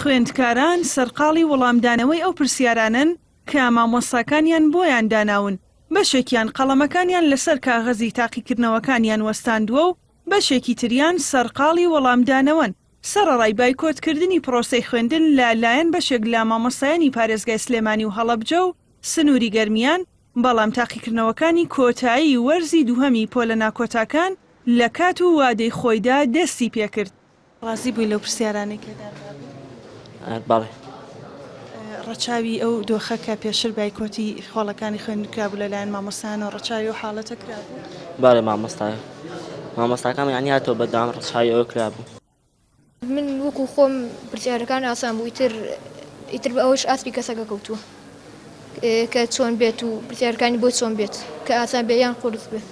خوێندکاران سەرقاڵی وەڵامدانەوەی ئەو پرسیارانن کە مامۆستاکانیان بۆیان داناون، بەشێکیان قەڵەمەکانیان لەسەر کاغەزی تاقیکردنەوەکانیان وەستاندووە و بەشێکی تریان سەرقاڵی وەڵامدانەوەن. سەرەڕای بایکۆتکردنی پرۆسەی خوێندن لەلایەن بەشێک لە مامۆستایانی پارێزگای سلێمانی و هەڵەبجە و سنووری گەرمیان، بەڵام تاقیکردنەوەکانی کۆتایی وەرزی دووهەمی پۆلە ناکۆتاکان لە کات و وادەی خۆیدا دەستی پێکرد. ڕازی بووی لەو پرسیارانەی بەڵێ. ڕەچاوی ئەو دۆخەکە پێشتر بایکۆتی خۆڵەکانی خوێندکرابوو لەلایەن مامۆستایانەوە ڕەچاوی و حاڵەتە کرابوو؟ بەڵێ مامۆستاکان یانی هاتەوە بەردەوام ڕەچاوی ئەوە کرابوو. من وەکو خۆم پرسیارەکان ئاسان بوو، ئیتر بە ئەوش ئاستی کەسەکە کەوتووە کە چۆن بێت و پرسیارەکانی بۆ چۆن بێت کە ئاسان بێ یان قورس بێت.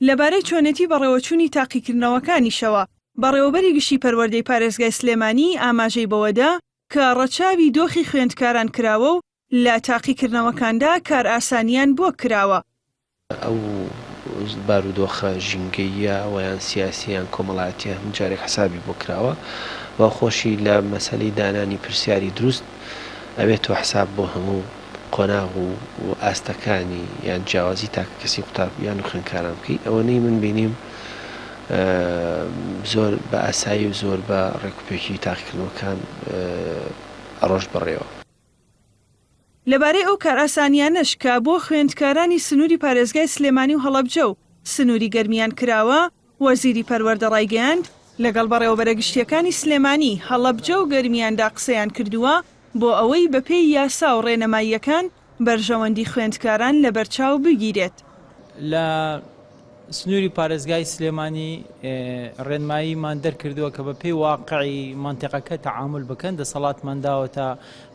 لەبارەی چۆنێتی بەڕێوەچوونی تاقیکردنەوەکانیشەوە بەڕێوەبەری گشتی پەروەردەی پارێزگای سلێمانی ئاماژەی بەوەدا کە ڕەچاوی دۆخی خوێندکاران کراوە و لە تاقیکردنەوەکاندا کار ئاسانیان بۆ کراوە. ئەو بارودۆخە ژینگەیە ویان سیاسییان کۆمەڵاتیە هەم جارێک حسابی بۆ کراوە و خۆشی لە مەسەلەی دانانی پرسیاری دروست ئەوێتەوە حساب بۆ هەموو قۆناغ و ئاستەکانی یان جیاوازی تاکە کەسی قوتابیان و خوێندکاران بکەی. ئەوەنەی من بینیم زۆر بە ئاسایی و زۆر بە ڕێکوپێکی تاقیکردنەوەکان ئەڕۆژ بڕێەوە. لەبارەی ئەو کار ئاسانیانەش کە بۆ خوێندکارانی سنووری پارێزگای سلێمانی و هەڵەبجە و سنووری گەرمیان کراوە، وەزیری پەروەردە ڕایگەیاند لەگەڵ بەڕێوەبەرە گشتیەکانی سلێمانی، هەڵەبجە و گەرمیاندا قسەیان کردووە بۆ ئەوەی بەپێی یاسا و ڕێنەماییەکان بەرژەوەندی خوێندکاران لە بەرچاو بگیرێت. لە سنووری پارێزگای سلێمانی ڕێنماییمان دەرکردووە کە بە پێی واقعی مانتیقەکە تەعامل بکەن، دەسەڵاتمانداوە تا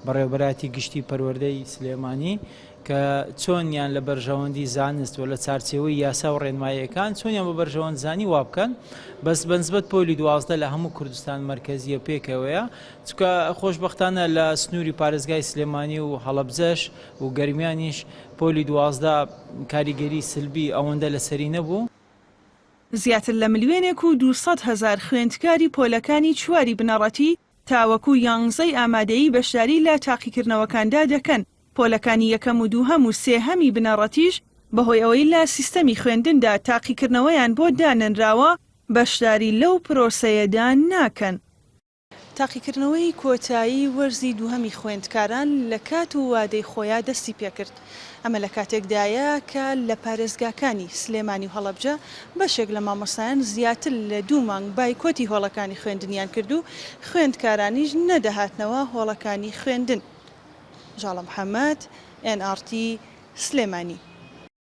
بەڕێوەبەراتی گشتی پەروەردەی سلێمانی کە چۆنیان لە بەرژەوەندی زانست و لە چارچێوەی یاسا و ڕێنماییەکان چۆنیان بە بەرژەوەند زانی وا بکەن. بەس بەنسبەت پۆلی 12 لە هەموو کوردستان مەرکەزیە پێکەوەیە، چونکە خۆشبەختانە لە سنووری پارێزگای سلێمانی و هەڵەبجەش و گەرمیانیش پۆلی 12 کاریگەری سلبی ئەوەندە لەسەری نەبوو. زیاتر لە ملیێنێک و 200,000 خوێندکاری پۆلەکانی چواری بنەڕەتی تاوەکو 11 ئامادەیی بەشداری لە تاقیکردنەوەکاندا دەکەن. پۆلەکانی یەکەم و دووهەم و سێهەمی بنەڕەتیش بەهۆی ئەوەی لە سیستەمی خوێندندا تاقیکردنەوەیان بۆ داننراوە بەشداری لەو پرۆسەیەدا ناکەن. تاقیکردنەوەی کۆتایی وەرزی دووهەمی خوێندکاران لە کات و وادەی خۆیان دەستی پێکرد. ئەمە لە کاتێکدایە کە لە پارێزگاکانی سلێمانی و هەڵەبجە بەشێک لە مامۆستایان زیاتر لە 2 مانگ بایکۆتی هۆڵەکانی خوێندنیان کرد و خوێندکارانیش نەدەهاتنەوە هۆڵەکانی خوێندن. ژاڵە محەممەد، NRT سلێمانی.